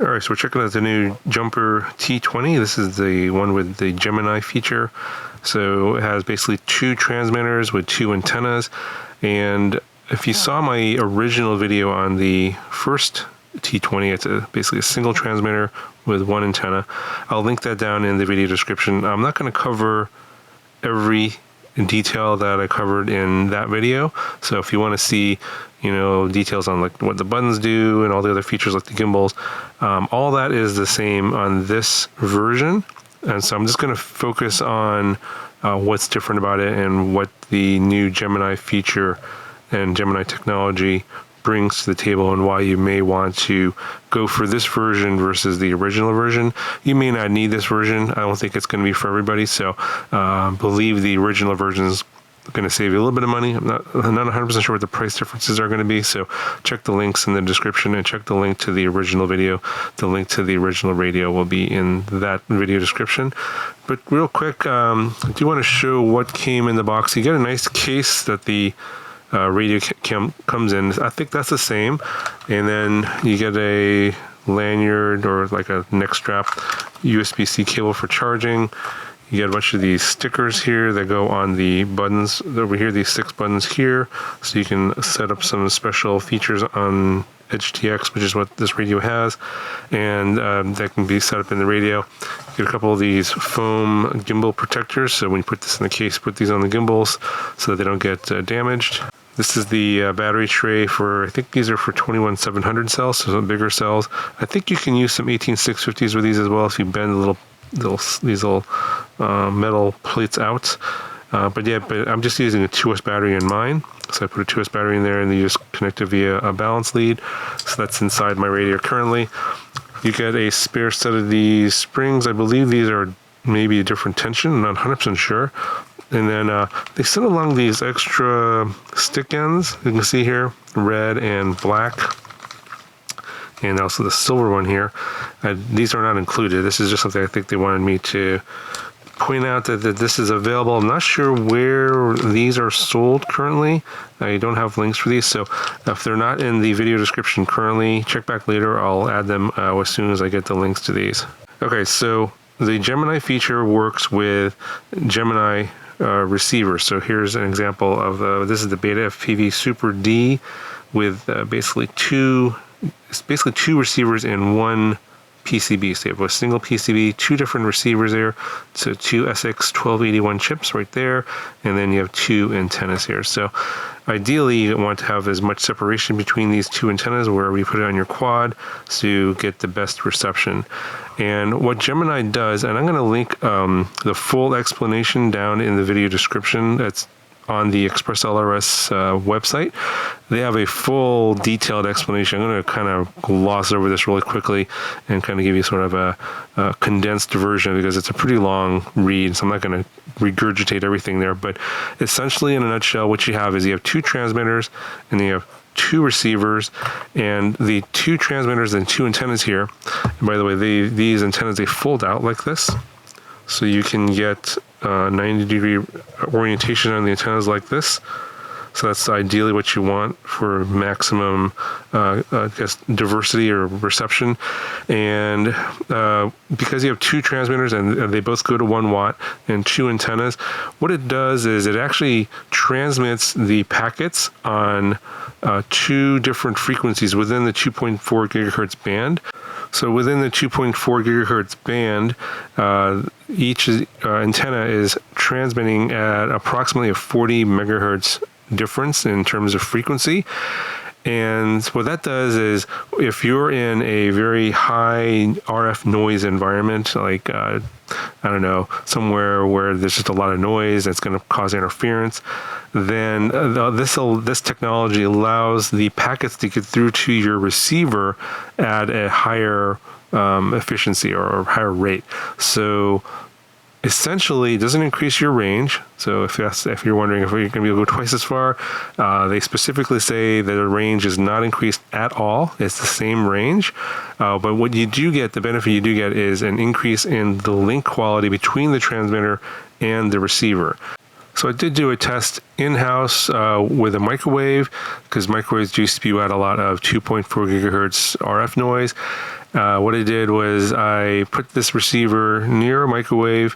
All right, so we're checking out the new Jumper T20. This is the one with the Gemini feature. So it has basically two transmitters with two antennas. And if you saw my original video on the first T20, it's basically a single transmitter with one antenna. I'll link that down in the video description. I'm not going to cover every detail that I covered in that video. So if you want to see, details on like what the buttons do and all the other features like the gimbals, all that is the same on this version. And so I'm just going to focus on what's different about it and what the new Gemini feature and Gemini technology brings to the table and why you may want to go for this version versus the original version. You may not need this version. I don't think it's going to be for everybody. So believe the original version is going to save you a little bit of money. I'm not 100% sure what the price differences are going to be. So check the links in the description and check the link to the original video. The link to the original radio will be in that video description. But real quick, I do want to show what came in the box. You get a nice case that the radio comes in. I think that's the same. And then you get a lanyard or like a neck strap, USB-C cable for charging. You get a bunch of these stickers here that go on the buttons over here, these 6 buttons here, so you can set up some special features on HTX, which is what this radio has, and that can be set up in the radio. You get a couple of these foam gimbal protectors, so when you put this in the case, put these on the gimbals so that they don't get damaged. This is the battery tray for, I think these are for 21700 cells, so some bigger cells. I think you can use some 18650s with these as well if you bend these little metal plates out. But I'm just using a 2S battery in mine. So I put a 2S battery in there and you just connect it via a balance lead. So that's inside my radio currently. You get a spare set of these springs. I believe these are maybe a different tension. I'm not 100% sure. And then they sent along these extra stick ends. You can see here, red and black. And also the silver one here. These are not included. This is just something I think they wanted me to point out that this is available. I'm not sure where these are sold currently. I don't have links for these, so if they're not in the video description currently, check back later. I'll add them as soon as I get the links to these. Okay, so the Gemini feature works with Gemini receivers. So here's an example of this is the Beta FPV Super D with basically two receivers in one PCB. So you have a single PCB, 2 different receivers there, so 2 SX1281 chips right there, and then you have 2 antennas here. So ideally you want to have as much separation between these 2 antennas wherever you put it on your quad so you get the best reception. And what Gemini does, and I'm going to link the full explanation down in the video description. That's on the Express ELRS website. They have a full detailed explanation. I'm going to kind of gloss over this really quickly and kind of give you sort of a condensed version because it's a pretty long read, so I'm not going to regurgitate everything there. But essentially, in a nutshell, what you have is you have 2 transmitters and you have 2 receivers, and the 2 transmitters and 2 antennas here. And by the way, these antennas, they fold out like this. So you can get 90-degree orientation on the antennas like this. So that's ideally what you want for maximum, diversity or reception. And because you have 2 transmitters and they both go to 1 watt and 2 antennas, what it does is it actually transmits the packets on 2 different frequencies within the 2.4 gigahertz band. So within the 2.4 gigahertz band, each antenna is transmitting at approximately a 40 megahertz difference in terms of frequency. And what that does is if you're in a very high RF noise environment, like, I don't know, somewhere where there's just a lot of noise that's going to cause interference, then this technology allows the packets to get through to your receiver at a higher efficiency or higher rate. So essentially, it doesn't increase your range. So if you're wondering if you're going to be able to go twice as far, they specifically say that the range is not increased at all. It's the same range. But what you do get, the benefit you do get is an increase in the link quality between the transmitter and the receiver. So I did do a test in-house with a microwave, because microwaves do spew out a lot of 2.4 gigahertz RF noise. What I did was I put this receiver near a microwave.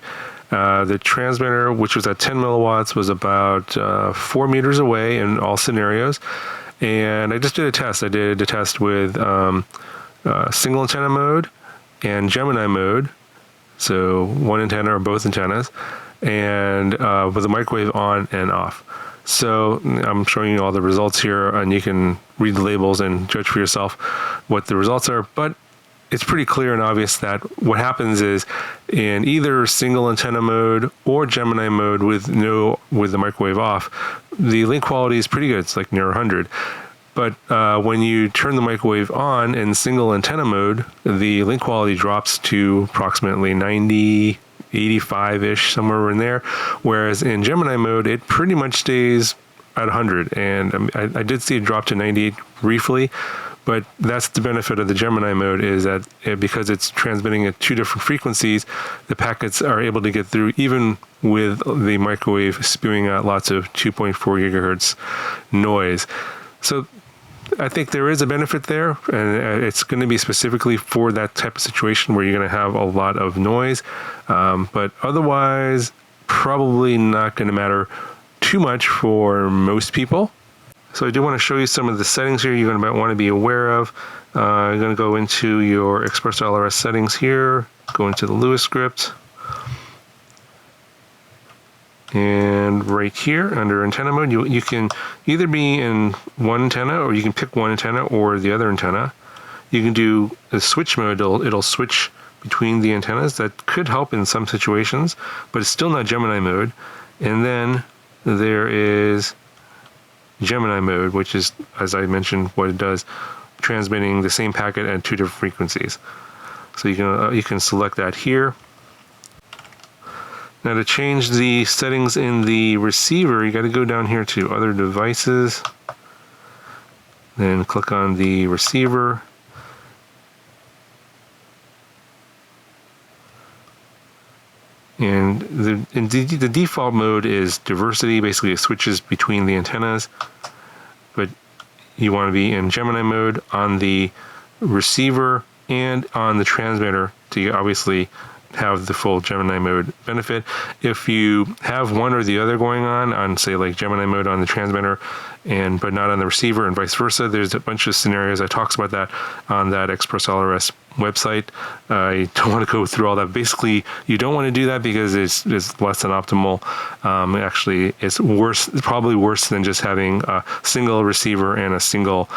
The transmitter, which was at 10 milliwatts, was about 4 meters away in all scenarios. And I just did a test. I did a test with single antenna mode and Gemini mode. So one antenna or both antennas, and with the microwave on and off. So I'm showing you all the results here, and you can read the labels and judge for yourself what the results are. But it's pretty clear and obvious that what happens is in either single antenna mode or Gemini mode with the microwave off, the link quality is pretty good. It's like near 100. But when you turn the microwave on in single antenna mode, the link quality drops to approximately 90, 85-ish, somewhere in there. Whereas in Gemini mode, it pretty much stays at 100. And I did see it drop to 98 briefly, but that's the benefit of the Gemini mode, is that because it's transmitting at 2 different frequencies, the packets are able to get through even with the microwave spewing out lots of 2.4 gigahertz noise. So I think there is a benefit there, and it's going to be specifically for that type of situation where you're going to have a lot of noise. But otherwise, probably not going to matter too much for most people. So I do want to show you some of the settings here you're going to want to be aware of. You're going to go into your Express ELRS settings here, go into the Lewis script. And right here under antenna mode, you can either be in one antenna, or you can pick one antenna or the other antenna. You can do a switch mode. It'll switch between the antennas. That could help in some situations, but it's still not Gemini mode. And then there is Gemini mode, which is, as I mentioned, what it does, transmitting the same packet at 2 different frequencies. So you can select that here. Now to change the settings in the receiver, you got to go down here to Other Devices, then click on the receiver. And the default mode is diversity. Basically, it switches between the antennas, but you want to be in Gemini mode on the receiver and on the transmitter to obviously have the full Gemini mode benefit. If you have one or the other going on say like Gemini mode on the transmitter but not on the receiver, and vice versa, there's a bunch of scenarios. I talks about that on that Express ELRS website. I don't want to go through all that. Basically, you don't want to do that because it's less than optimal. Actually, it's probably worse than just having a single receiver and a single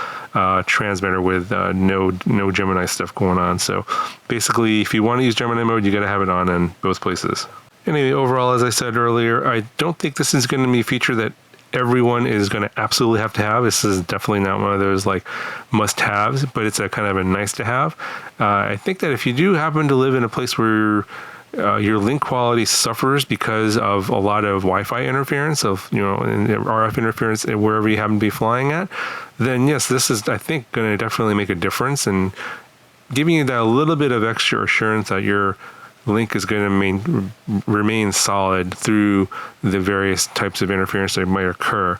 transmitter with no Gemini stuff going on. So basically, if you want to use Gemini mode, you got to have it on in both places. Anyway, overall, as I said earlier, I don't think this is going to be a feature that everyone is going to absolutely have to have. This is definitely not one of those like must-haves, but it's a kind of a nice to have. I think that if you do happen to live in a place where your link quality suffers because of a lot of Wi-Fi interference, and RF interference wherever you happen to be flying at, then yes, this is, I think, going to definitely make a difference and giving you that little bit of extra assurance that your link is going to remain solid through the various types of interference that might occur.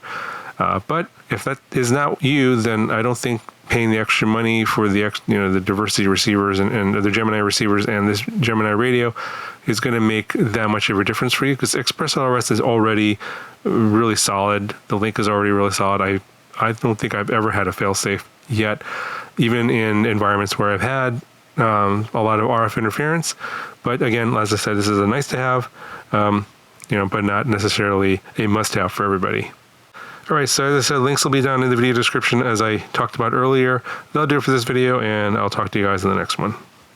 But if that is not you, then I don't think paying the extra money for the diversity receivers and the Gemini receivers and this Gemini radio is going to make that much of a difference for you, because Express ELRS is already really solid. The link is already really solid. I don't think I've ever had a fail-safe yet, even in environments where I've had a lot of RF interference. But again, as I said, this is a nice to have, but not necessarily a must-have for everybody. All right, so as I said, links will be down in the video description as I talked about earlier. That'll do it for this video, and I'll talk to you guys in the next one.